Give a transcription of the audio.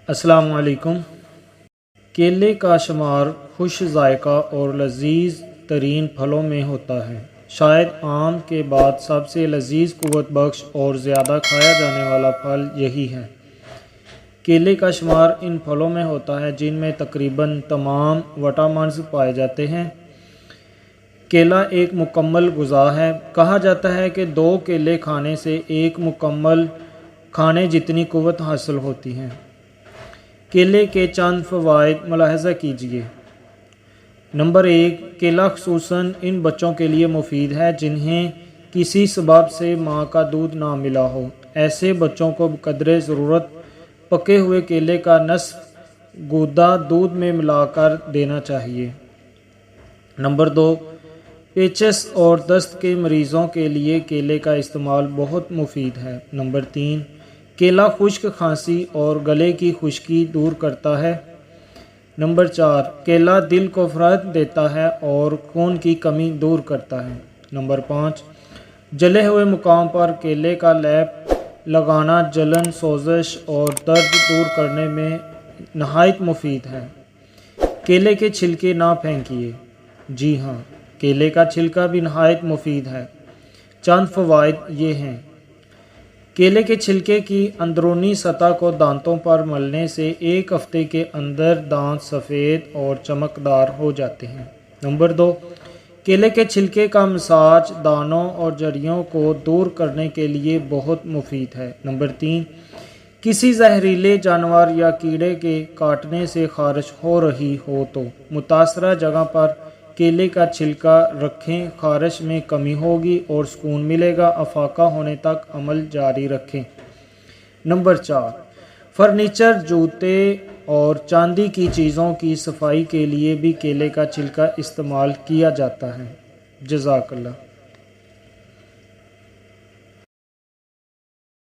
السلام علیکم۔ کیلے کا شمار خوش ذائقہ اور لذیذ ترین پھلوں میں ہوتا ہے۔ شاید آم کے بعد سب سے لذیذ، قوت بخش اور زیادہ کھایا جانے والا پھل یہی ہے۔ کیلے کا شمار ان پھلوں میں ہوتا ہے جن میں تقریباً تمام وٹامنز پائے جاتے ہیں۔ کیلا ایک مکمل غذا ہے۔ کہا جاتا ہے کہ 2 کیلے کھانے سے ایک مکمل کھانے جتنی قوت حاصل ہوتی ہے۔ کیلے کے چند فوائد ملاحظہ کیجیے۔ نمبر 1، کیلا خصوصاً ان بچوں کے لیے مفید ہے جنہیں کسی سبب سے ماں کا دودھ نہ ملا ہو۔ ایسے بچوں کو بقدر ضرورت پکے ہوئے کیلے کا نصف گودا دودھ میں ملا کر دینا چاہیے۔ نمبر 2، پیچس اور دست کے مریضوں کے لیے کیلے کا استعمال بہت مفید ہے۔ نمبر 3، کیلا خشک کھانسی اور گلے کی خشکی دور کرتا ہے۔ نمبر 4، کیلا دل کو فراخت دیتا ہے اور خون کی کمی دور کرتا ہے۔ نمبر 5، جلے ہوئے مقام پر کیلے کا لیپ لگانا جلن، سوزش اور درد دور کرنے میں نہایت مفید ہے۔ کیلے کے چھلکے نہ پھینکیے۔ جی ہاں، کیلے کا چھلکا بھی نہایت مفید ہے۔ چند فوائد یہ ہیں۔ کیلے کے چھلکے کی اندرونی سطح کو دانتوں پر ملنے سے 1 ہفتے کے اندر دانت سفید اور چمکدار ہو جاتے ہیں۔ نمبر 2، کیلے کے چھلکے کا مساج دانوں اور جھریوں کو دور کرنے کے لیے بہت مفید ہے۔ نمبر 3، کسی زہریلے جانور یا کیڑے کے کاٹنے سے خارش ہو رہی ہو تو متاثرہ جگہ پر کیلے کا چھلکا رکھیں، خارش میں کمی ہوگی اور سکون ملے گا۔ افاقہ ہونے تک عمل جاری رکھیں۔ نمبر 4، فرنیچر، جوتے اور چاندی کی چیزوں کی صفائی کے لیے بھی کیلے کا چھلکا استعمال کیا جاتا ہے۔ جزاک اللہ۔